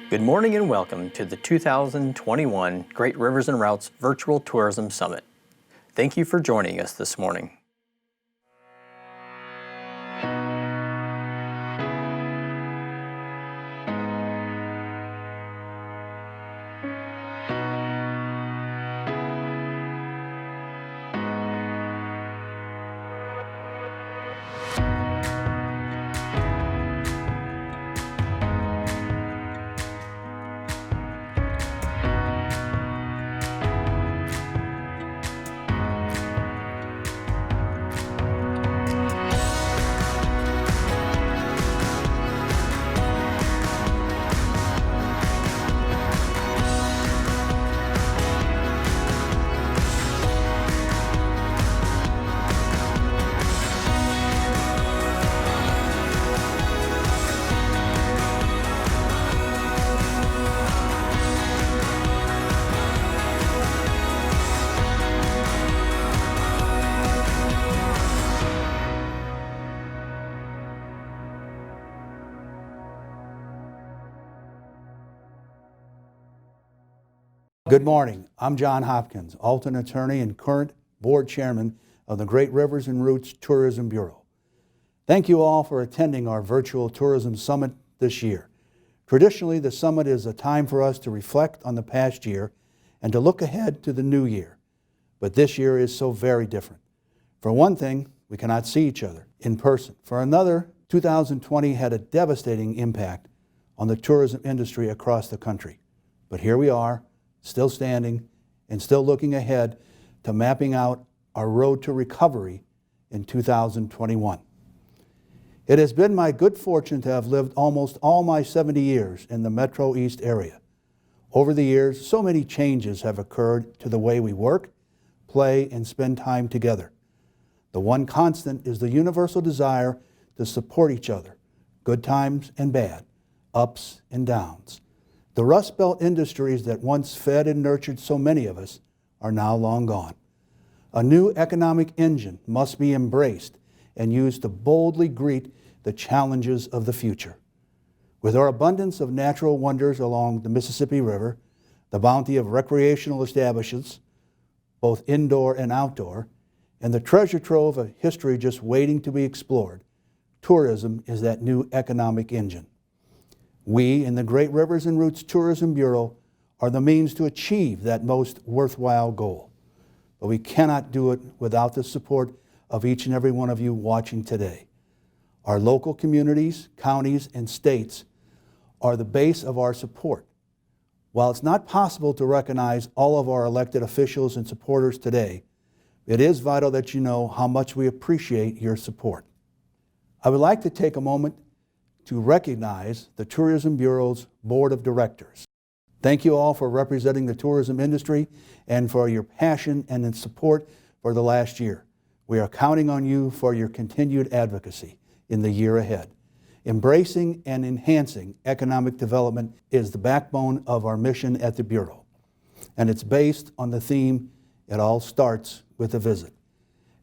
Good morning and welcome to the 2021 Great Rivers and Routes Virtual Tourism Summit. Thank you for joining us this morning. Good morning. I'm John Hopkins, Alton Attorney and current Board Chairman of the Great Rivers and Routes Tourism Bureau. Thank you all for attending our virtual tourism summit this year. Traditionally, the summit is a time for us to reflect on the past year and to look ahead to the new year. But this year is so very different. For one thing, we cannot see each other in person. For another, 2020 had a devastating impact on the tourism industry across the country. But here we are, still standing and still looking ahead to mapping out our road to recovery in 2021. It has been my good fortune to have lived almost all my 70 years in the Metro East area. Over the years, so many changes have occurred to the way we work, play, and spend time together. The one constant is the universal desire to support each other, good times and bad, ups and downs. The Rust Belt industries that once fed and nurtured so many of us are now long gone. A new economic engine must be embraced and used to boldly greet the challenges of the future. With our abundance of natural wonders along the Mississippi River, the bounty of recreational establishments, both indoor and outdoor, and the treasure trove of history just waiting to be explored, tourism is that new economic engine. We in the Great Rivers and Routes Tourism Bureau are the means to achieve that most worthwhile goal. But we cannot do it without the support of each and every one of you watching today. Our local communities, counties, and states are the base of our support. While it's not possible to recognize all of our elected officials and supporters today, it is vital that you know how much we appreciate your support. I would like to take a moment to recognize the Tourism Bureau's Board of Directors. Thank you all for representing the tourism industry and for your passion and support for the last year. We are counting on you for your continued advocacy in the year ahead. Embracing and enhancing economic development is the backbone of our mission at the Bureau, and it's based on the theme, "It all starts with a visit."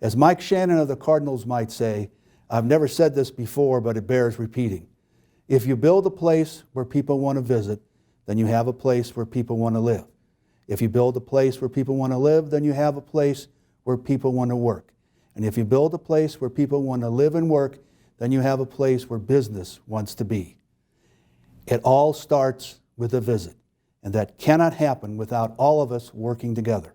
As Mike Shannon of the Cardinals might say, I've never said this before, but it bears repeating. If you build a place where people want to visit, then you have a place where people want to live. If you build a place where people want to live, then you have a place where people want to work. And if you build a place where people want to live and work, then you have a place where business wants to be. It all starts with a visit, and that cannot happen without all of us working together.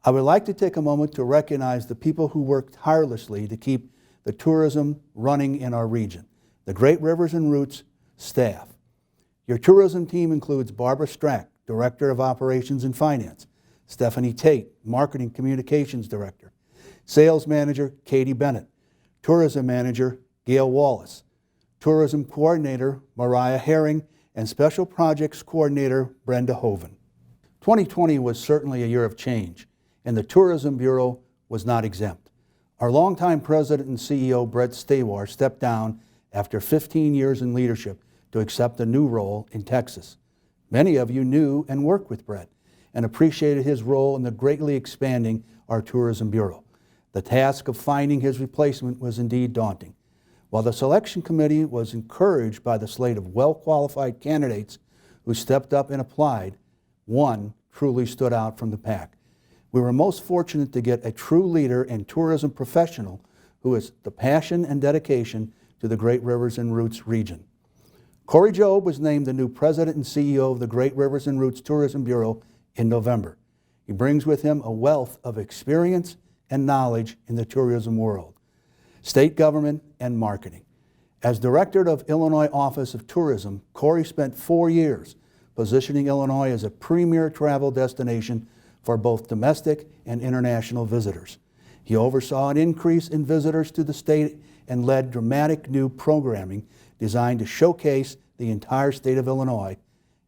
I would like to take a moment to recognize the people who work tirelessly to keep the tourism running in our region. The Great Rivers and Routes staff. Your tourism team includes Barbara Strack, Director of Operations and Finance, Stephanie Tate, Marketing Communications Director, Sales Manager Katie Bennett, Tourism Manager Gail Wallace, Tourism Coordinator Mariah Herring, and Special Projects Coordinator Brenda Hoven. 2020 was certainly a year of change, and the Tourism Bureau was not exempt. Our longtime President and CEO Brett Stawar stepped down after 15 years in leadership to accept a new role in Texas. Many of you knew and worked with Brett and appreciated his role in the greatly expanding our Tourism Bureau. The task of finding his replacement was indeed daunting. While the selection committee was encouraged by the slate of well-qualified candidates who stepped up and applied, one truly stood out from the pack. We were most fortunate to get a true leader and tourism professional who has the passion and dedication to the Great Rivers and Roots region. Corey Jobe was named the new president and CEO of the Great Rivers and Roots Tourism Bureau in November. He brings with him a wealth of experience and knowledge in the tourism world, state government, and marketing. As director of Illinois Office of Tourism, Corey spent 4 years positioning Illinois as a premier travel destination for both domestic and international visitors. He oversaw an increase in visitors to the state and led dramatic new programming designed to showcase the entire state of Illinois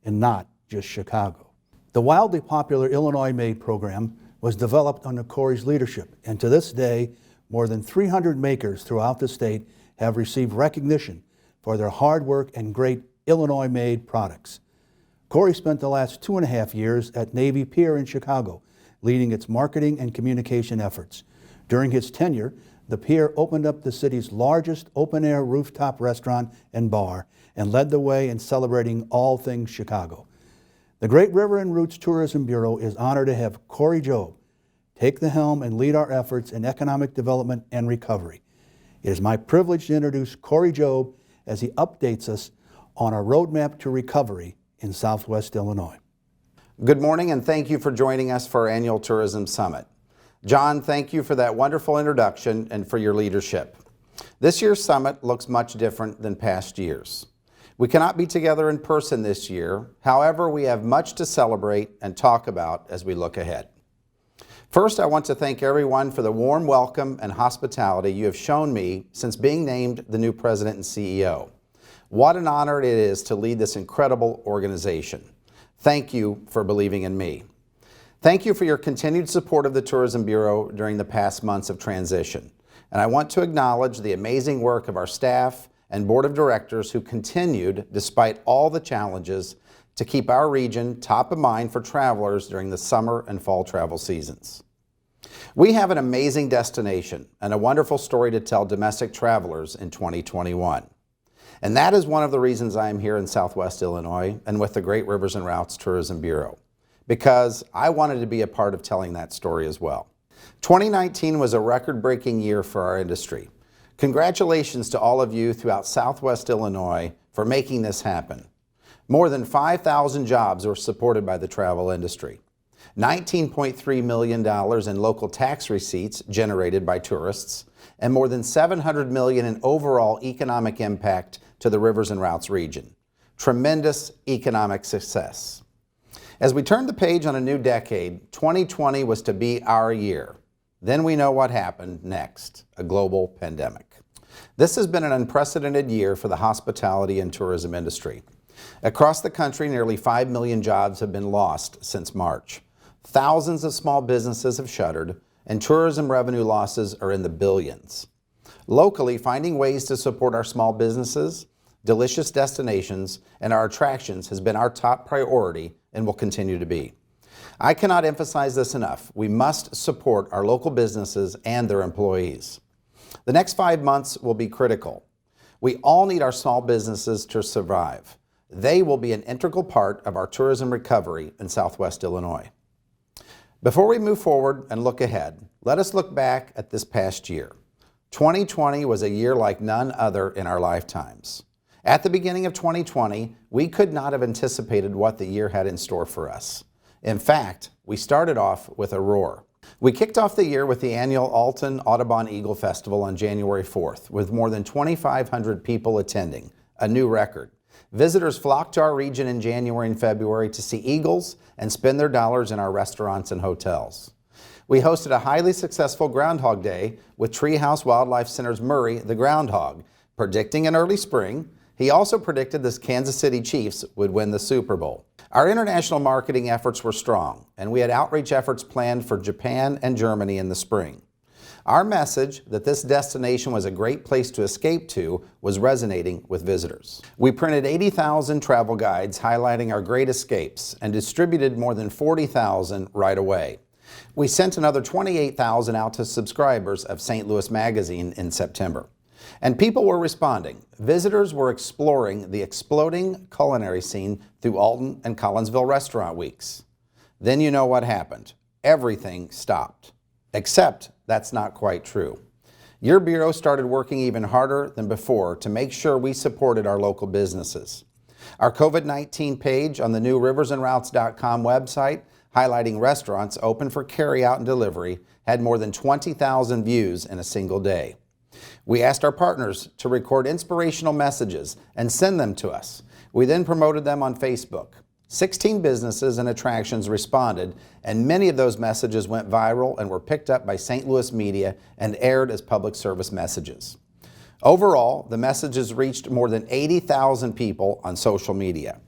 and not just Chicago. The wildly popular Illinois Made program was developed under Corey's leadership, and to this day, more than 300 makers throughout the state have received recognition for their hard work and great Illinois-made products. Corey spent the last 2.5 years at Navy Pier in Chicago, leading its marketing and communication efforts. During his tenure, the pier opened up the city's largest open-air rooftop restaurant and bar and led the way in celebrating all things Chicago. The Great River and Roots Tourism Bureau is honored to have Corey Jobe take the helm and lead our efforts in economic development and recovery. It is my privilege to introduce Corey Jobe as he updates us on our roadmap to recovery in Southwest Illinois. Good morning, and thank you for joining us for our annual Tourism Summit. John, thank you for that wonderful introduction and for your leadership. This year's summit looks much different than past years. We cannot be together in person this year. However, we have much to celebrate and talk about as we look ahead. First, I want to thank everyone for the warm welcome and hospitality you have shown me since being named the new president and CEO. What an honor it is to lead this incredible organization. Thank you for believing in me. Thank you for your continued support of the Tourism Bureau during the past months of transition. And I want to acknowledge the amazing work of our staff and board of directors who continued, despite all the challenges, to keep our region top of mind for travelers during the summer and fall travel seasons. We have an amazing destination and a wonderful story to tell domestic travelers in 2021. And that is one of the reasons I am here in Southwest Illinois and with the Great Rivers and Routes Tourism Bureau, because I wanted to be a part of telling that story as well. 2019 was a record-breaking year for our industry. Congratulations to all of you throughout Southwest Illinois for making this happen. More than 5,000 jobs were supported by the travel industry. $19.3 million in local tax receipts generated by tourists, and more than $700 million in overall economic impact to the Rivers and Routes region. Tremendous economic success. As we turn the page on a new decade, 2020 was to be our year. Then we know what happened next, a global pandemic. This has been an unprecedented year for the hospitality and tourism industry. Across the country, nearly 5 million jobs have been lost since March. Thousands of small businesses have shuttered, and tourism revenue losses are in the billions. Locally, finding ways to support our small businesses, delicious destinations, and our attractions has been our top priority and will continue to be. I cannot emphasize this enough. We must support our local businesses and their employees. The next 5 months will be critical. We all need our small businesses to survive. They will be an integral part of our tourism recovery in Southwest Illinois. Before we move forward and look ahead, let us look back at this past year. 2020 was a year like none other in our lifetimes. At the beginning of 2020, we could not have anticipated what the year had in store for us. In fact, we started off with a roar. We kicked off the year with the annual Alton Audubon Eagle Festival on January 4th, with more than 2,500 people attending, a new record. Visitors flocked to our region in January and February to see eagles and spend their dollars in our restaurants and hotels. We hosted a highly successful Groundhog Day with Treehouse Wildlife Center's Murray the Groundhog, predicting an early spring. He also predicted the Kansas City Chiefs would win the Super Bowl. Our international marketing efforts were strong, and we had outreach efforts planned for Japan and Germany in the spring. Our message that this destination was a great place to escape to was resonating with visitors. We printed 80,000 travel guides highlighting our great escapes and distributed more than 40,000 right away. We sent another 28,000 out to subscribers of St. Louis Magazine in September. And people were responding. Visitors were exploring the exploding culinary scene through Alton and Collinsville restaurant weeks. Then you know what happened. Everything stopped. Except that's not quite true. Your Bureau started working even harder than before to make sure we supported our local businesses. Our COVID-19 page on the new riversandroutes.com website, highlighting restaurants open for carryout and delivery, had more than 20,000 views in a single day. We asked our partners to record inspirational messages and send them to us. We then promoted them on Facebook. 16 businesses and attractions responded, and many of those messages went viral and were picked up by St. Louis media and aired as public service messages. Overall, the messages reached more than 80,000 people on social media.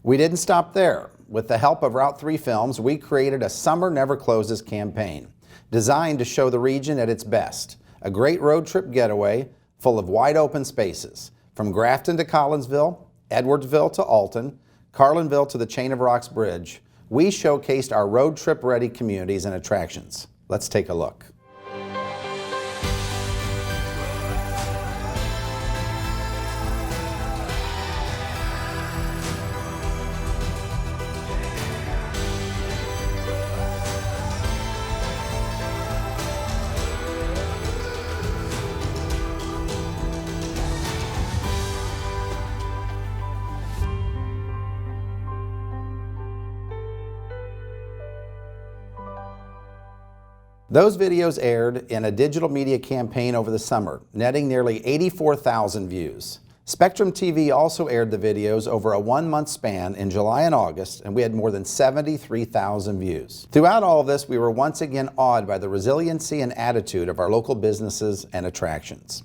We didn't stop there. With the help of Route 3 Films, we created a Summer Never Closes campaign, designed to show the region at its best. A great road trip getaway full of wide open spaces, from Grafton to Collinsville, Edwardsville to Alton, Carlinville to the Chain of Rocks Bridge. We showcased our road trip ready communities and attractions. Let's take a look. Those videos aired in a digital media campaign over the summer, netting nearly 84,000 views. Spectrum TV also aired the videos over a one-month span in July and August, and we had more than 73,000 views. Throughout all of this, we were once again awed by the resiliency and attitude of our local businesses and attractions.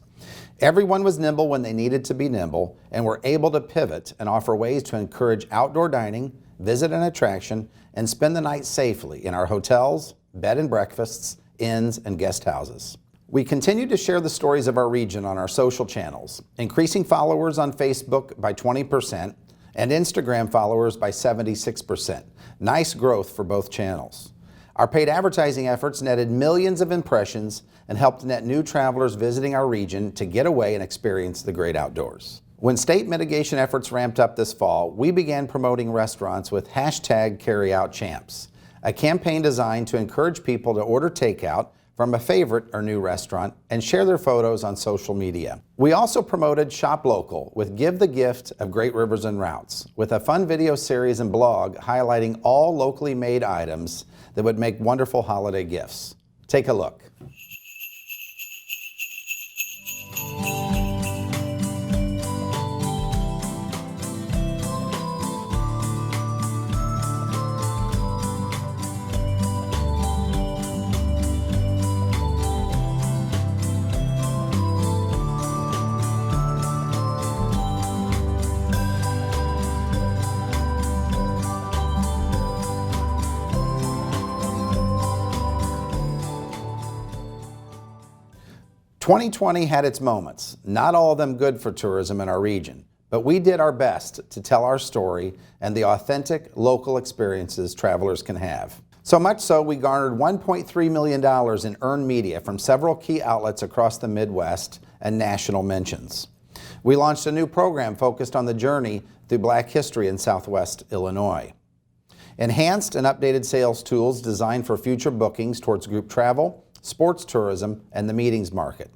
Everyone was nimble when they needed to be nimble and were able to pivot and offer ways to encourage outdoor dining, visit an attraction, and spend the night safely in our hotels, bed and breakfasts, inns, and guest houses. We continue to share the stories of our region on our social channels, increasing followers on Facebook by 20% and Instagram followers by 76%. Nice growth for both channels. Our paid advertising efforts netted millions of impressions and helped net new travelers visiting our region to get away and experience the great outdoors. When state mitigation efforts ramped up this fall, we began promoting restaurants with #CarryoutChamps, a campaign designed to encourage people to order takeout from a favorite or new restaurant and share their photos on social media. We also promoted Shop Local with Give the Gift of Great Rivers and Routes, with a fun video series and blog highlighting all locally made items that would make wonderful holiday gifts. Take a look. "2020 had its moments, not all of them good for tourism in our region, but we did our best to tell our story and the authentic local experiences travelers can have. So much so, we garnered $1.3 million in earned media from several key outlets across the Midwest and national mentions. We launched a new program focused on the journey through Black history in Southwest Illinois. Enhanced and updated sales tools designed for future bookings towards group travel, sports tourism, and the meetings market.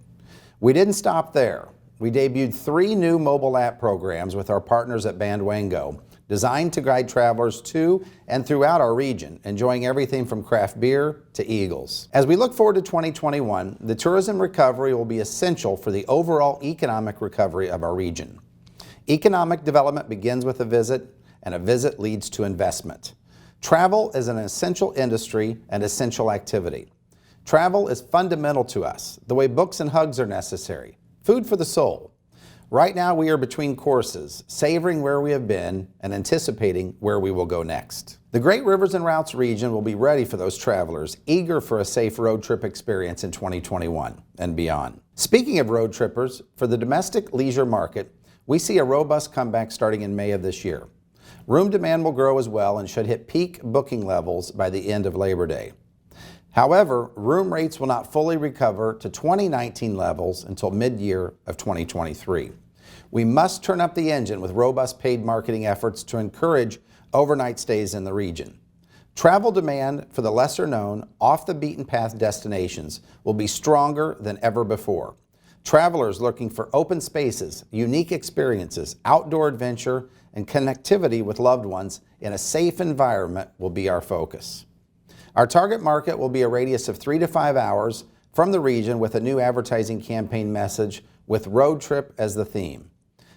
We didn't stop there. We debuted 3 new mobile app programs with our partners at Bandwango, designed to guide travelers to and throughout our region, enjoying everything from craft beer to eagles. As we look forward to 2021, the tourism recovery will be essential for the overall economic recovery of our region. Economic development begins with a visit, and a visit leads to investment. Travel is an essential industry and essential activity. Travel is fundamental to us, the way books and hugs are necessary. Food for the soul. Right now we are between courses, savoring where we have been and anticipating where we will go next. The Great Rivers and Routes region will be ready for those travelers eager for a safe road trip experience in 2021 and beyond. Speaking of road trippers, for the domestic leisure market, we see a robust comeback starting in May of this year. Room demand will grow as well and should hit peak booking levels by the end of Labor Day. However, room rates will not fully recover to 2019 levels until mid-year of 2023. We must turn up the engine with robust paid marketing efforts to encourage overnight stays in the region. Travel demand for the lesser-known, off-the-beaten-path destinations will be stronger than ever before. Travelers looking for open spaces, unique experiences, outdoor adventure, and connectivity with loved ones in a safe environment will be our focus. Our target market will be a radius of 3 to 5 hours from the region with a new advertising campaign message with road trip as the theme.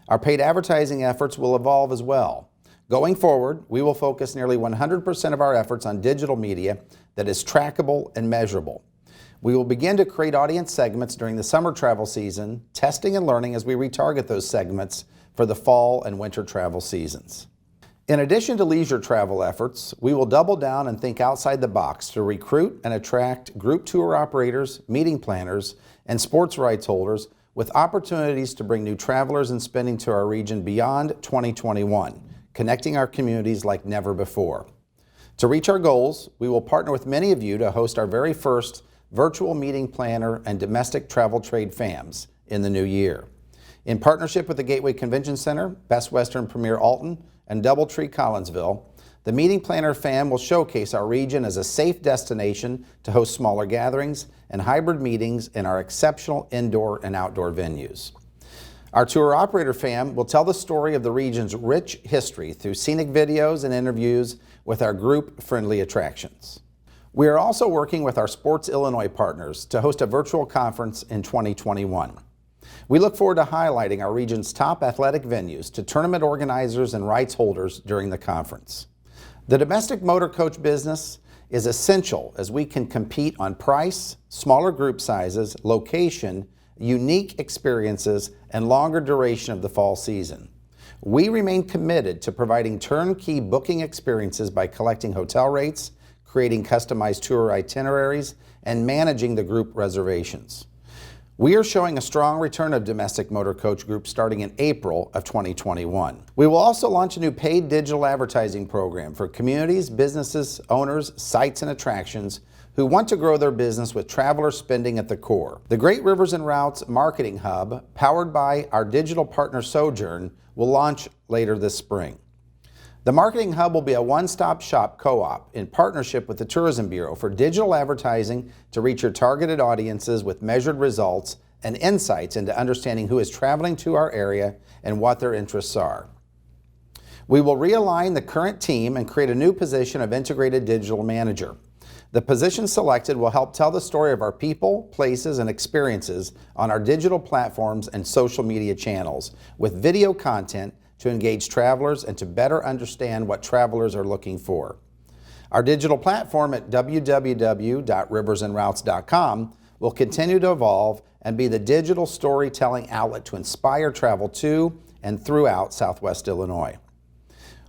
Our paid advertising efforts will evolve as well. Going forward, we will focus nearly 100% of our efforts on digital media that is trackable and measurable. We will begin to create audience segments during the summer travel season, testing and learning as we retarget those segments for the fall and winter travel seasons. In addition to leisure travel efforts, we will double down and think outside the box to recruit and attract group tour operators, meeting planners, and sports rights holders with opportunities to bring new travelers and spending to our region beyond 2021, connecting our communities like never before. To reach our goals, we will partner with many of you to host our very first virtual meeting planner and domestic travel trade FAMs in the new year. In partnership with the Gateway Convention Center, Best Western Premier Alton, and Doubletree Collinsville, the Meeting Planner FAM will showcase our region as a safe destination to host smaller gatherings and hybrid meetings in our exceptional indoor and outdoor venues. Our Tour Operator FAM will tell the story of the region's rich history through scenic videos and interviews with our group-friendly attractions. We are also working with our Sports Illinois partners to host a virtual conference in 2021. We look forward to highlighting our region's top athletic venues to tournament organizers and rights holders during the conference. The domestic motor coach business is essential as we can compete on price, smaller group sizes, location, unique experiences, and longer duration of the fall season. We remain committed to providing turnkey booking experiences by collecting hotel rates, creating customized tour itineraries, and managing the group reservations. We are showing a strong return of domestic motor coach groups starting in April of 2021. We will also launch a new paid digital advertising program for communities, businesses, owners, sites, and attractions who want to grow their business with traveler spending at the core. The Great Rivers and Routes Marketing Hub, powered by our digital partner Sojourn, will launch later this spring. The Marketing Hub will be a one-stop shop co-op in partnership with the Tourism Bureau for digital advertising to reach your targeted audiences with measured results and insights into understanding who is traveling to our area and what their interests are. We will realign the current team and create a new position of Integrated Digital Manager. The position selected will help tell the story of our people, places, and experiences on our digital platforms and social media channels with video content to engage travelers and to better understand what travelers are looking for. Our digital platform at www.riversandroutes.com will continue to evolve and be the digital storytelling outlet to inspire travel to and throughout Southwest Illinois.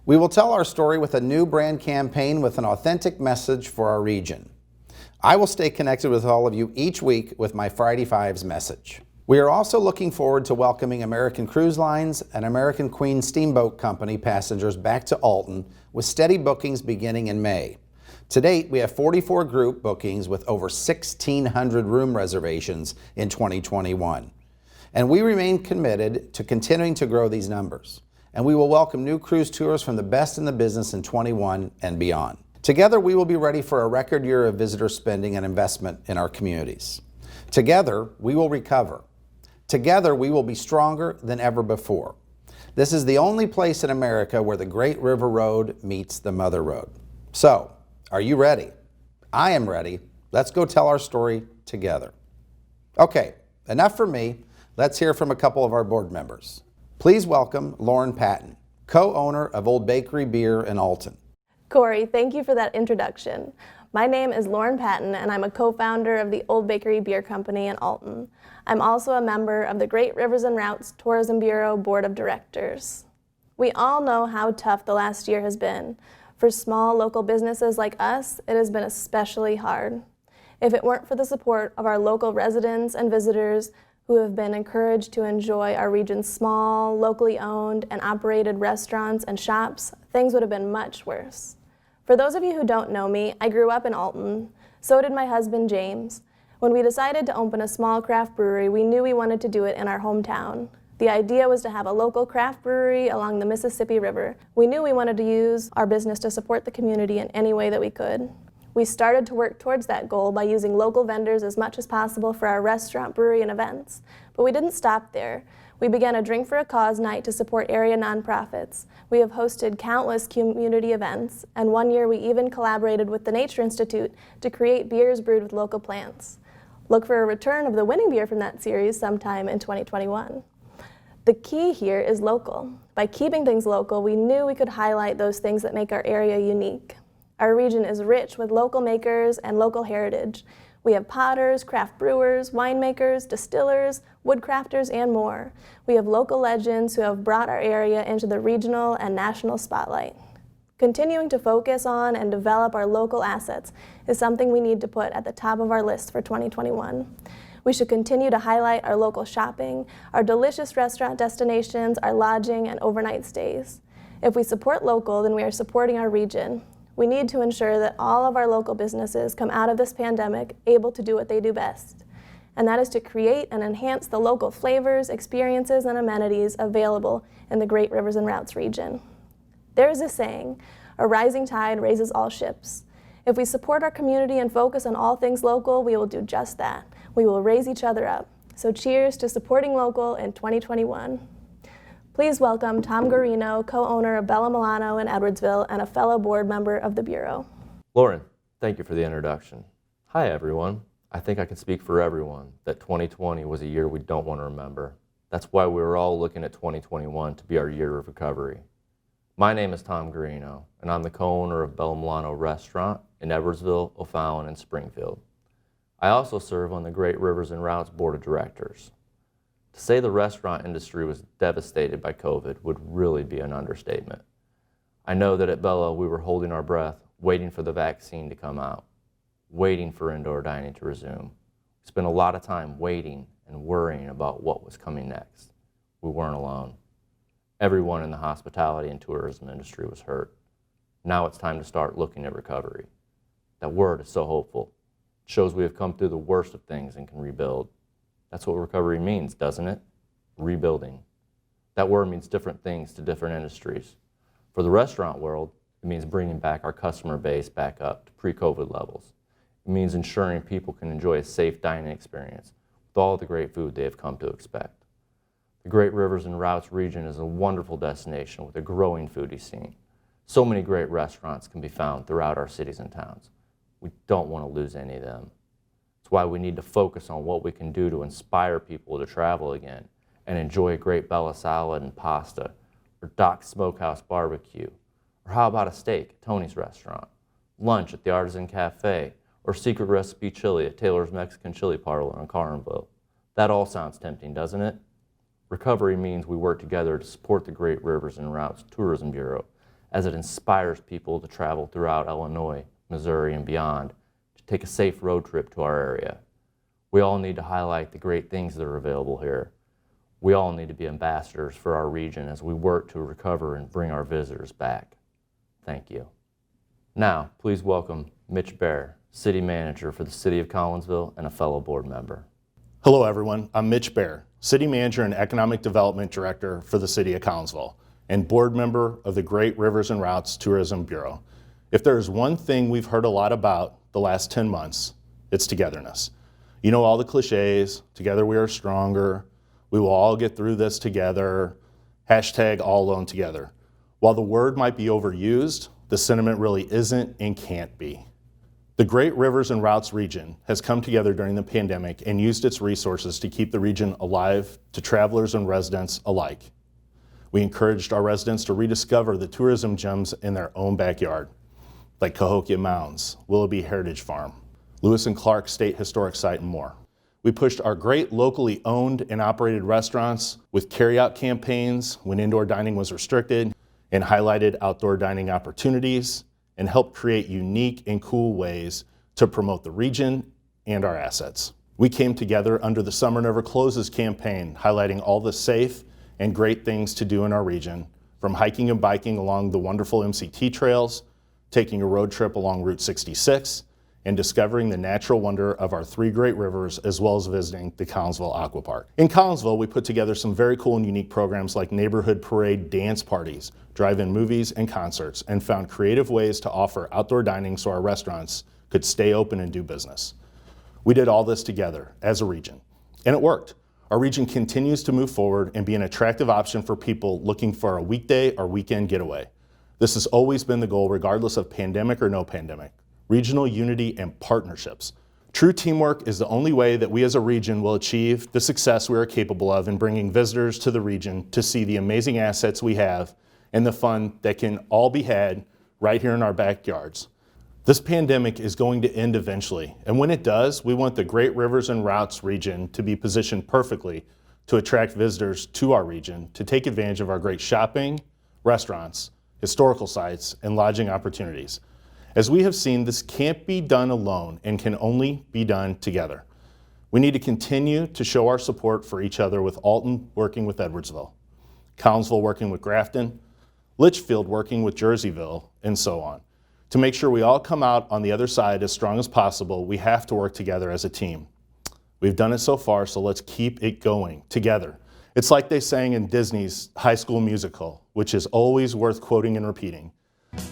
We will tell our story with a new brand campaign with an authentic message for our region. I will stay connected with all of you each week with my Friday Fives message. We are also looking forward to welcoming American Cruise Lines and American Queen Steamboat Company passengers back to Alton with steady bookings beginning in May. To date, we have 44 group bookings with over 1,600 room reservations in 2021. And we remain committed to continuing to grow these numbers. And we will welcome new cruise tours from the best in the business in 21 and beyond. Together, we will be ready for a record year of visitor spending and investment in our communities. Together, we will recover. Together, we will be stronger than ever before. This is the only place in America where the Great River Road meets the Mother Road. So, are you ready? I am ready. Let's go tell our story together. Okay, enough from me. Let's hear from a couple of our board members. Please welcome Lauren Patton, co-owner of Old Bakery Beer in Alton. Corey, thank you for that introduction. My name is Lauren Patton, and I'm a co-founder of the Old Bakery Beer Company in Alton. I'm also a member of the Great Rivers and Routes Tourism Bureau Board of Directors. We all know how tough the last year has been. For small local businesses like us, it has been especially hard. If it weren't for the support of our local residents and visitors who have been encouraged to enjoy our region's small, locally owned and operated restaurants and shops, things would have been much worse. For those of you who don't know me, I grew up in Alton, So did my husband, James. When we decided to open a small craft brewery, we knew we wanted to do it in our hometown. The idea was to have a local craft brewery along the Mississippi River. We knew we wanted to use our business to support the community in any way that we could. We started to work towards that goal by using local vendors as much as possible for our restaurant, brewery, and events. But we didn't stop there. We began a Drink for a Cause night to support area nonprofits. We have hosted countless community events, and one year we even collaborated with the Nature Institute to create beers brewed with local plants. Look for a return of the winning beer from that series sometime in 2021. The key here is local. By keeping things local, we knew we could highlight those things that make our area unique. Our region is rich with local makers and local heritage. We have potters, craft brewers, winemakers, distillers, woodcrafters, and more. We have local legends who have brought our area into the regional and national spotlight. Continuing to focus on and develop our local assets is something we need to put at the top of our list for 2021. We should continue to highlight our local shopping, our delicious restaurant destinations, our lodging, and overnight stays. If we support local, then we are supporting our region. We need to ensure that all of our local businesses come out of this pandemic able to do what they do best, and that is to create and enhance the local flavors, experiences, and amenities available in the Great Rivers and Routes region. There is a saying, a rising tide raises all ships. If we support our community and focus on all things local, we will do just that. We will raise each other up. So cheers to supporting local in 2021. Please welcome Tom Garino, co-owner of Bella Milano in Edwardsville and a fellow board member of the Bureau. Lauren, thank you for the introduction. Hi everyone. I think I can speak for everyone that 2020 was a year we don't want to remember. That's why we were all looking at 2021 to be our year of recovery. My name is Tom Garino, and I'm the co-owner of Bella Milano Restaurant in Edwardsville, O'Fallon, and Springfield. I also serve on the Great Rivers and Routes Board of Directors. To say the restaurant industry was devastated by COVID would really be an understatement. I know that at Bella we were holding our breath, waiting for the vaccine to come out, waiting for indoor dining to resume. We spent a lot of time waiting and worrying about what was coming next. We weren't alone. Everyone in the hospitality and tourism industry was hurt. Now it's time to start looking at recovery. That word is so hopeful. It shows we have come through the worst of things and can rebuild. That's what recovery means, doesn't it? Rebuilding. That word means different things to different industries. For the restaurant world, it means bringing back our customer base back up to pre-COVID levels. It means ensuring people can enjoy a safe dining experience with all the great food they have come to expect. The Great Rivers and Routes region is a wonderful destination with a growing foodie scene. So many great restaurants can be found throughout our cities and towns. We don't want to lose any of them. That's why we need to focus on what we can do to inspire people to travel again and enjoy a great Bella salad and pasta, or Doc's Smokehouse barbecue, or how about a steak at Tony's restaurant, lunch at the Artisan Cafe, or secret recipe chili at Taylor's Mexican Chili Parlor in Carlinville. That all sounds tempting, doesn't it? Recovery means we work together to support the Great Rivers and Routes Tourism Bureau as it inspires people to travel throughout Illinois, Missouri, and beyond to take a safe road trip to our area. We all need to highlight the great things that are available here. We all need to be ambassadors for our region as we work to recover and bring our visitors back. Thank you. Now, please welcome Mitch Baer, City Manager for the City of Collinsville and a fellow board member. Hello everyone, I'm Mitch Baer, City Manager and Economic Development Director for the City of Collinsville and board member of the Great Rivers and Routes Tourism Bureau. If there's one thing we've heard a lot about the last 10 months, it's togetherness. You know all the cliches, together we are stronger, we will all get through this together, hashtag all alone together. While the word might be overused, the sentiment really isn't and can't be. The Great Rivers and Routes region has come together during the pandemic and used its resources to keep the region alive to travelers and residents alike. We encouraged our residents to rediscover the tourism gems in their own backyard, like Cahokia Mounds, Willoughby Heritage Farm, Lewis and Clark State Historic Site, and more. We pushed our great locally owned and operated restaurants with carryout campaigns when indoor dining was restricted and highlighted outdoor dining opportunities and helped create unique and cool ways to promote the region and our assets. We came together under the Summer Never Closes campaign, highlighting all the safe and great things to do in our region, from hiking and biking along the wonderful MCT trails, taking a road trip along Route 66, and discovering the natural wonder of our 3 great rivers, as well as visiting the Collinsville Aqua Park. In Collinsville, we put together some very cool and unique programs like neighborhood parade dance parties, drive-in movies, and concerts, and found creative ways to offer outdoor dining so our restaurants could stay open and do business. We did all this together as a region, and it worked. Our region continues to move forward and be an attractive option for people looking for a weekday or weekend getaway. This has always been the goal, regardless of pandemic or no pandemic. Regional unity and partnerships. True teamwork is the only way that we as a region will achieve the success we are capable of in bringing visitors to the region to see the amazing assets we have and the fun that can all be had right here in our backyards. This pandemic is going to end eventually, and when it does, we want the Great Rivers and Routes region to be positioned perfectly to attract visitors to our region to take advantage of our great shopping, restaurants, historical sites, and lodging opportunities. As we have seen, this can't be done alone and can only be done together. We need to continue to show our support for each other, with Alton working with Edwardsville, Collinsville working with Grafton, Litchfield working with Jerseyville, and so on. To make sure we all come out on the other side as strong as possible, we have to work together as a team. We've done it so far, so let's keep it going together. It's like they sang in Disney's High School Musical, which is always worth quoting and repeating.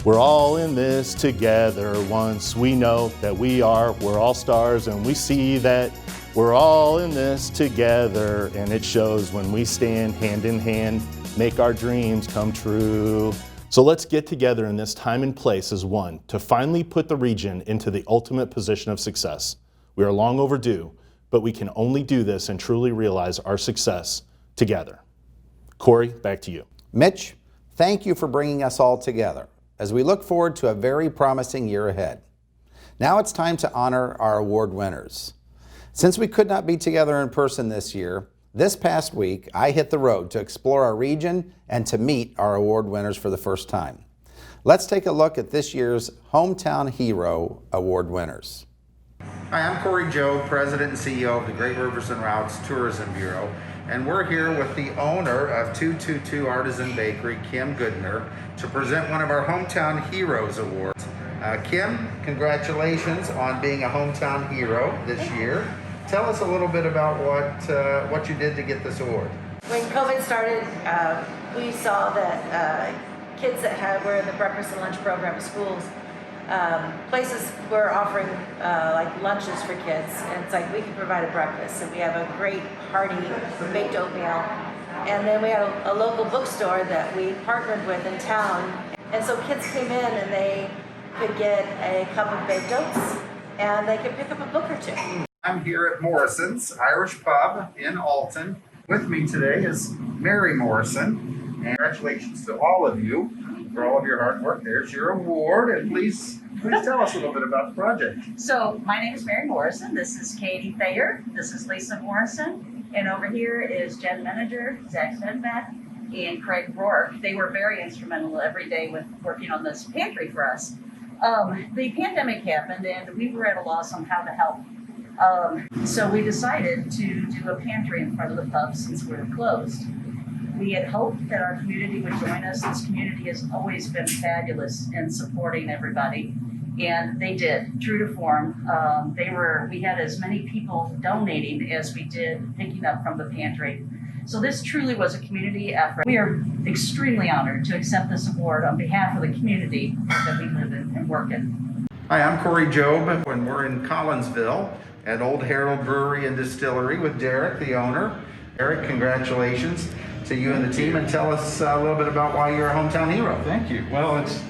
We're all in this together once we know that we're all stars, and we see that we're all in this together, and it shows when we stand hand in hand, make our dreams come true. So let's get together in this time and place as one to finally put the region into the ultimate position of success. We are long overdue, but we can only do this and truly realize our success together. Corey, back to you. Mitch, thank you for bringing us all together as we look forward to a very promising year ahead. Now it's time to honor our award winners. Since we could not be together in person this year, this past week I hit the road to explore our region and to meet our award winners for the first time. Let's take a look at this year's Hometown Hero Award winners. Hi, I'm Corey Jobe, President and CEO of the Great Rivers and Routes Tourism Bureau, and we're here with the owner of 222 Artisan Bakery, Kim Goodner, to present one of our Hometown Heroes Awards. Kim, congratulations on being a Hometown Hero this year. Tell us a little bit about what you did to get this award. When COVID started, we saw that kids that were in the breakfast and lunch program at schools, places were offering like lunches for kids, and it's like we can provide a breakfast, and we have a great hearty baked oatmeal. And then we had a local bookstore that we partnered with in town, and so kids came in and they could get a cup of baked oats and they could pick up a book or two. I'm here at Morrison's Irish Pub in Alton. With me today is Mary Morrison. And congratulations to all of you for all of your hard work. There's your award, and please tell us a little bit about the project. So my name is Mary Morrison. This is Katie Thayer. This is Lisa Morrison. And over here is Jen Meninger, Zach Sedmet, and Craig Rourke. They were very instrumental every day with working on this pantry for us. The pandemic happened and we were at a loss on how to help. So we decided to do a pantry in front of the pub since we were closed. We had hoped that our community would join us. This community has always been fabulous in supporting everybody, and they did, true to form. We had as many people donating as we did picking up from the pantry. So this truly was a community effort. We are extremely honored to accept this award on behalf of the community that we live in and work in. Hi, I'm Corey Jobe, and we're in Collinsville at Old Harold Brewery and Distillery with Derek, the owner. Derek, congratulations to you and the team, and tell us a little bit about why you're a hometown hero. Thank you. Well, it's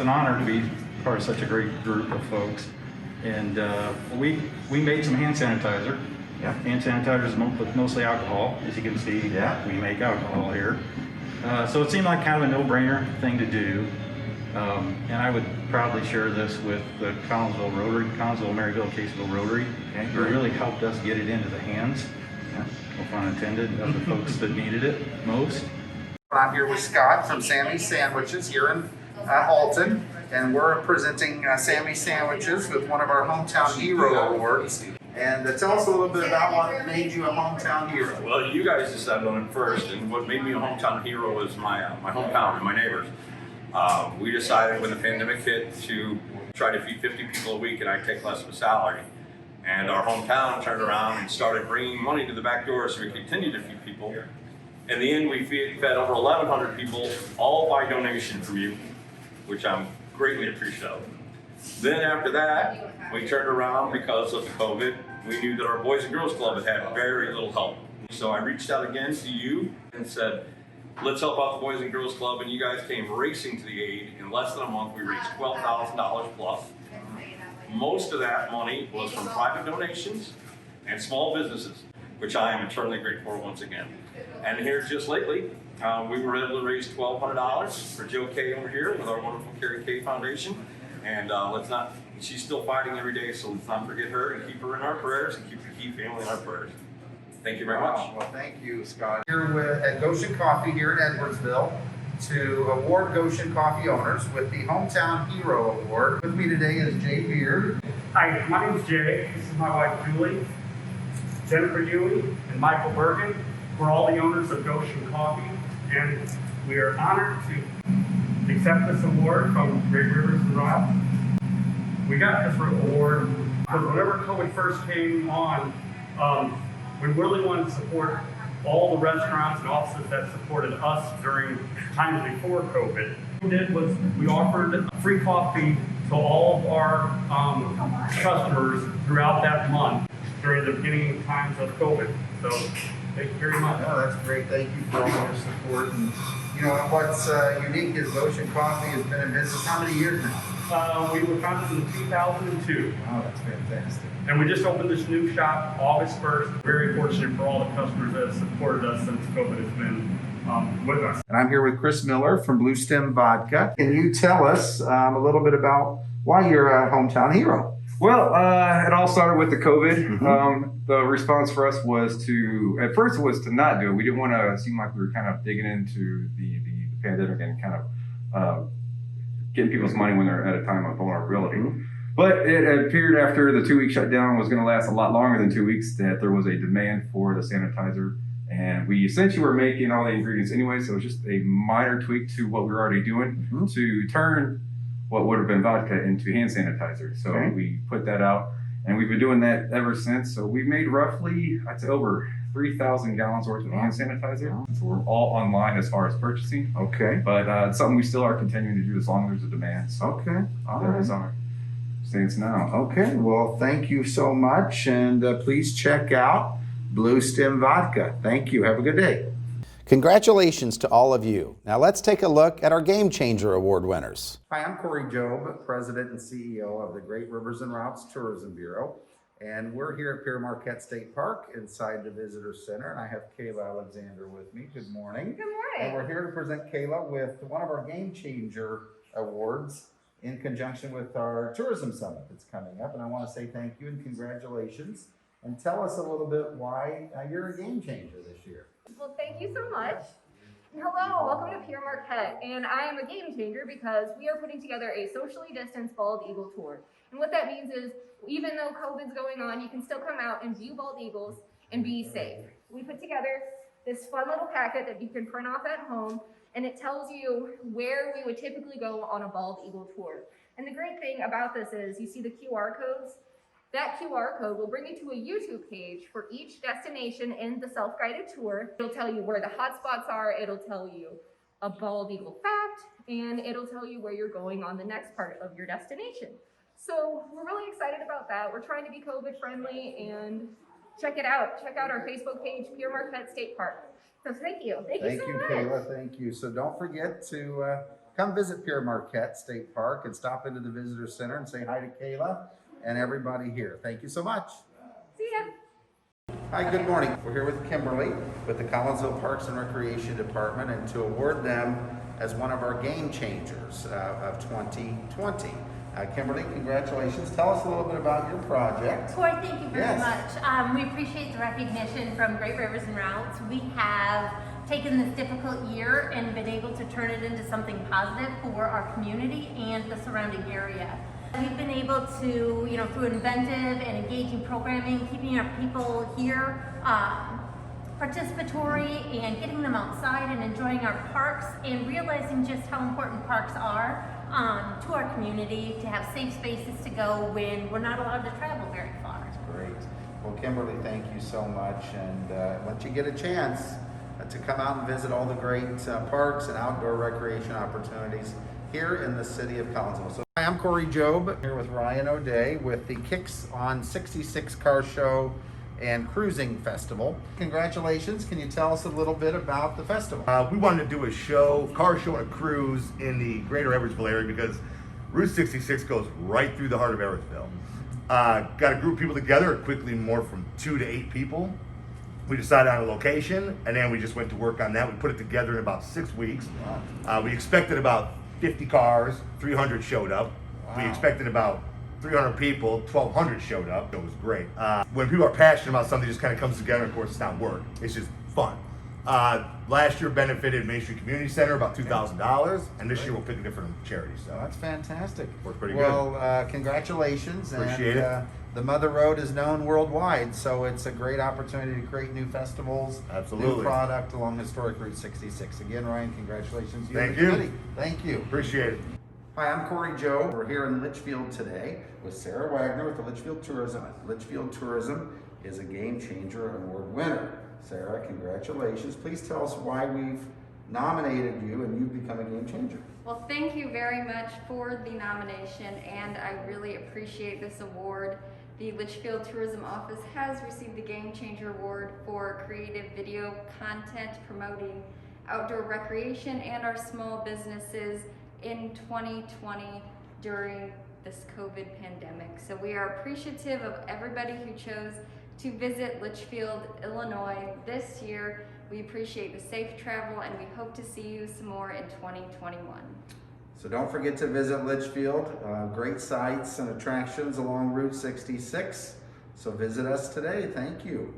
an honor to be part of such a great group of folks. And we made some hand sanitizer. Yeah. Hand sanitizer is mostly alcohol. As you can see, Yeah. we make alcohol here. So it seemed like kind of a no-brainer thing to do. And I would proudly share this with the Collinsville Rotary, Collinsville, Maryville, Caseville Rotary. Okay, It great. really helped us get it into the hands, no pun intended, of the folks that needed it most. I'm here with Scott from Sammy's Sandwiches here in Alton, and we're presenting Sammy's Sandwiches with one of our Hometown Hero Awards. And tell us a little bit about what made you a hometown hero. Well, you guys decided on it first, and what made me a hometown hero was my hometown and my neighbors. We decided when the pandemic hit to try to feed 50 people a week and I take less of a salary. And our hometown turned around and started bringing money to the back door so we could continue to feed people. In the end, we fed over 1,100 people, all by donation from you, which I'm greatly appreciative of. Then after that, we turned around because of the COVID. We knew that our Boys and Girls Club had had very little help. So I reached out again to you and said, let's help out the Boys and Girls Club, and you guys came racing to the aid. In less than a month, we raised $12,000 plus. Most of that money was from private donations and small businesses, which I am eternally grateful for once again. And here just lately, we were able to raise $1,200 for Joe Kay over here with our wonderful Carrie Kay Foundation. And she's still fighting every day, so let's not forget her and keep her in our prayers and keep the Key family in our prayers. Thank you very much. Well, thank you, Scott. Here at Goshen Coffee here in Edwardsville to award Goshen Coffee owners with the Hometown Hero Award. With me today is Jay Beard. Hi, my name is Jay. This is my wife Julie, Jennifer Huey, and Michael Bergen. We're all the owners of Goshen Coffee, and we are honored to accept this award from Great Rivers and Routes. We got this award because whenever COVID first came on, we really wanted to support all the restaurants and offices that supported us during times before COVID. What we did was we offered free coffee to all of our customers throughout that month during the beginning times of COVID. So thank you very much. Oh, that's great. Thank you for all your support. And you know what's unique is Goshen Coffee has been in business how many years now? We were founded in 2002. Wow, that's fantastic. And we just opened this new shop August 1st. Very fortunate for all the customers that have supported us since COVID has been with us. And I'm here with Chris Miller from Blue Stem Vodka. Can you tell us a little bit about why you're a hometown hero? Well, it all started with the COVID. The response for us was at first it was to not do it. We didn't want to seem like we were kind of digging into the pandemic and kind of getting people's money when they're at a time of vulnerability. But it appeared after the 2-week shutdown was going to last a lot longer than 2 weeks that there was a demand for the sanitizer. And we essentially were making all the ingredients anyway, so it was just a minor tweak to what we were already doing to turn what would have been vodka into hand sanitizer. So we put that out, and we've been doing that ever since. So we've made roughly, I'd say over 3,000 gallons worth of hand sanitizer. So we're all online as far as purchasing. But it's something we still are continuing to do as long as there's a demand. So that is our stance now. Okay, well, thank you so much. And please check out Blue Stem Vodka. Thank you. Have a good day. Congratulations to all of you. Now let's take a look at our Game Changer Award winners. Hi, I'm Corey Jobe, President and CEO of the Great Rivers and Routes Tourism Bureau. And we're here at Pere Marquette State Park inside the Visitor Center. And I have Kayla Alexander with me. Good morning. Good morning. And we're here to present Kayla with one of our Game Changer Awards in conjunction with our Tourism Summit that's coming up. And I want to say thank you and congratulations. And tell us a little bit why you're a game changer this year. Well, thank you so much. Hello, welcome to Pere Marquette. And I am a game changer because we are putting together a socially distanced bald eagle tour. And what that means is, even though COVID's going on, you can still come out and view bald eagles and be safe. We put together this fun little packet that you can print off at home, and it tells you where we would typically go on a bald eagle tour. And the great thing about this is, you see the QR codes? That QR code will bring you to a YouTube page for each destination in the self-guided tour. It'll tell you where the hot spots are, it'll tell you a bald eagle fact, and it'll tell you where you're going on the next part of your destination. So we're really excited about that. We're trying to be COVID friendly, and check it out. Check out our Facebook page, Pere Marquette State Park. So thank you. Thank you so much. Kayla. Thank you. So don't forget to come visit Pere Marquette State Park and stop into the Visitor Center and say hi to Kayla and everybody here. Thank you so much. See ya. Hi, good morning. We're here with Kimberly with the Collinsville Parks and Recreation Department, and to award them as one of our game changers of 2020. Kimberly, congratulations. Tell us a little bit about your project. Corey, thank you very much. We appreciate the recognition from Great Rivers and Routes. We have taken this difficult year and been able to turn it into something positive for our community and the surrounding area. We've been able to, through inventive and engaging programming, keeping our people here participatory and getting them outside and enjoying our parks and realizing just how important parks are to our community, to have safe spaces to go when we're not allowed to travel very far. Great. Well, Kimberly, thank you so much. And once you get a chance to come out and visit all the great parks and outdoor recreation opportunities here in the city of Collinsville. So, hi, I'm Corey Job, here with Ryan O'Day with the Kicks on 66 Car Show and Cruising Festival. Congratulations. Can you tell us a little bit about the festival? We wanted to do a show, car show and a cruise in the greater Edwardsville area because Route 66 goes right through the heart of Edwardsville. Got a group of people together, quickly more from 2 to 8 people. We decided on a location and then we just went to work on that. We put it together in about 6 weeks. We expected about 50 cars, 300 showed up. Wow. We expected about 300 people, 1,200 showed up. It was great. When people are passionate about something, it just kind of comes together. Of course, it's not work. It's just fun. Last year benefited Main Street Community Center about $2,000, and this year we'll pick a different charity. So that's fantastic. Worked pretty well, good. Congratulations. Appreciate it. The Mother Road is known worldwide, so it's a great opportunity to create new festivals, Absolutely. new product along historic Route 66. Again, Ryan, congratulations. Thank and the you. committee. Thank you. Appreciate it. Hi, I'm Corey Joe. We're here in Litchfield today with Sarah Wagner with the Litchfield Tourism. Litchfield Tourism is a Game Changer Award winner. Sarah, congratulations. Please tell us why we've nominated you and you've become a Game Changer. Well, thank you very much for the nomination, and I really appreciate this award. The Litchfield Tourism Office has received the Game Changer Award for creative video content promoting outdoor recreation and our small businesses in 2020 during this COVID pandemic. So we are appreciative of everybody who chose to visit Litchfield, Illinois this year. We appreciate the safe travel and we hope to see you some more in 2021. So don't forget to visit Litchfield. Great sights and attractions along Route 66. So visit us today. Thank you.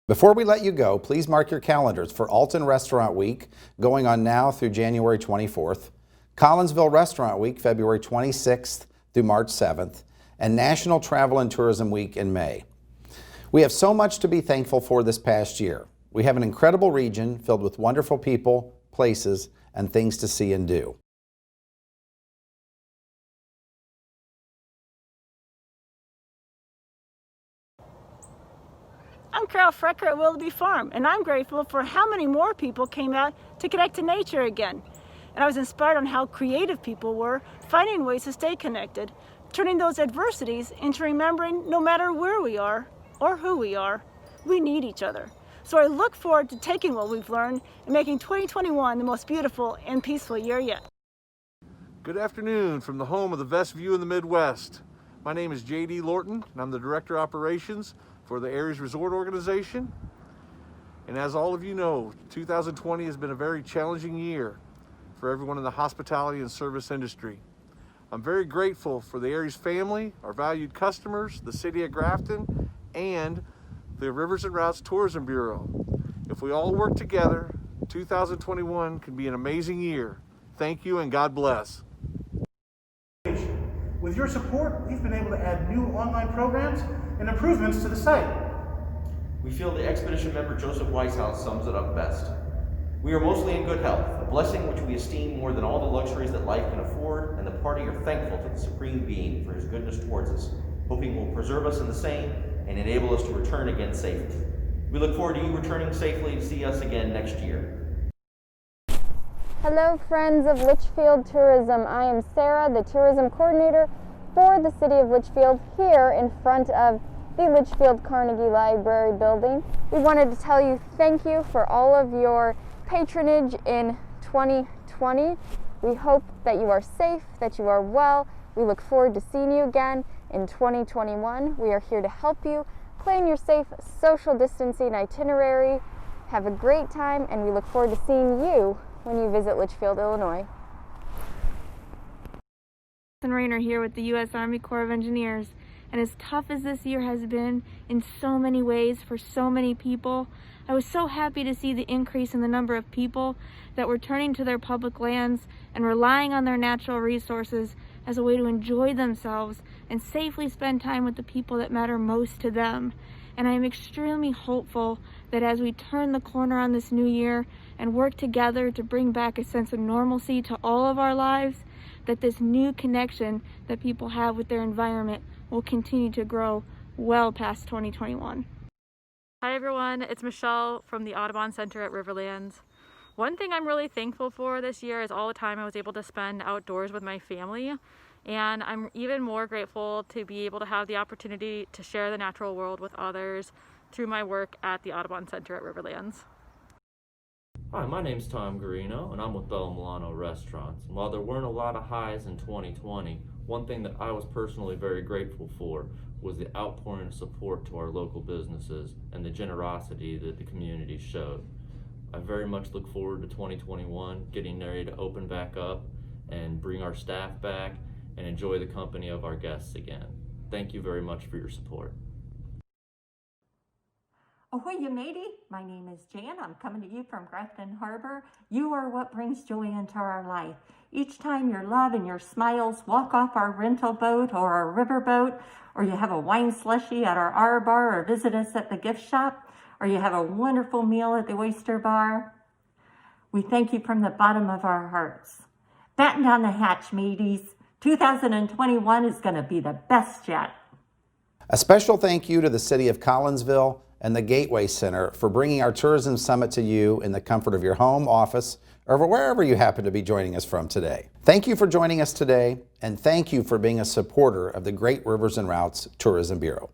Before we let you go, please mark your calendars for Alton Restaurant Week, going on now through January 24th, Collinsville Restaurant Week, February 26th through March 7th, and National Travel and Tourism Week in May. We have so much to be thankful for this past year. We have an incredible region filled with wonderful people, places, and things to see and do. I'm Carol Frecker at Willoughby Farm, and I'm grateful for how many more people came out to connect to nature again. And I was inspired on how creative people were, finding ways to stay connected, turning those adversities into remembering no matter where we are or who we are, we need each other. So I look forward to taking what we've learned and making 2021 the most beautiful and peaceful year yet. Good afternoon from the home of the best view in the Midwest. My name is J.D. Lorton, and I'm the Director of Operations for the Aries Resort Organization. And as all of you know, 2020 has been a very challenging year for everyone in the hospitality and service industry. I'm very grateful for the Aries family, our valued customers, the City of Grafton, and the Rivers and Routes Tourism Bureau. If we all work together, 2021 can be an amazing year. Thank you and God bless. With your support, we've been able to add new online programs and improvements to the site. We feel the expedition member Joseph Weishaus sums it up best. We are mostly in good health, a blessing which we esteem more than all the luxuries that life can afford, and the party are thankful to the Supreme Being for his goodness towards us, hoping he will preserve us in the same and enable us to return again safely. We look forward to you returning safely to see us again next year. Hello friends of Litchfield Tourism. I am Sarah, the tourism coordinator for the City of Litchfield here in front of the Litchfield Carnegie Library building. We wanted to tell you thank you for all of your patronage in 2020. We hope that you are safe, that you are well. We look forward to seeing you again in 2021. We are here to help you plan your safe social distancing itinerary. Have a great time, and we look forward to seeing you when you visit Litchfield, Illinois. Rainer here with the U.S. Army Corps of Engineers, and as tough as this year has been in so many ways for so many people, I was so happy to see the increase in the number of people that were turning to their public lands and relying on their natural resources as a way to enjoy themselves and safely spend time with the people that matter most to them. And I am extremely hopeful that that as we turn the corner on this new year and work together to bring back a sense of normalcy to all of our lives, that this new connection that people have with their environment will continue to grow well past 2021. Hi everyone, it's Michelle from the Audubon Center at Riverlands. One thing I'm really thankful for this year is all the time I was able to spend outdoors with my family, and I'm even more grateful to be able to have the opportunity to share the natural world with others through my work at the Audubon Center at Riverlands. Hi, my name's Tom Garino, and I'm with Bella Milano Restaurants. And while there weren't a lot of highs in 2020, one thing that I was personally very grateful for was the outpouring of support to our local businesses and the generosity that the community showed. I very much look forward to 2021, getting ready to open back up and bring our staff back and enjoy the company of our guests again. Thank you very much for your support. Ahoy, you matey. My name is Jan. I'm coming to you from Grafton Harbor. You are what brings joy into our life. Each time your love and your smiles walk off our rental boat or our river boat, or you have a wine slushie at our R bar or visit us at the gift shop, or you have a wonderful meal at the oyster bar, we thank you from the bottom of our hearts. Batten down the hatch, mateys. 2021 is going to be the best yet. A special thank you to the City of Collinsville and the Gateway Center for bringing our Tourism Summit to you in the comfort of your home, office, or wherever you happen to be joining us from today. Thank you for joining us today, and thank you for being a supporter of the Great Rivers and Routes Tourism Bureau.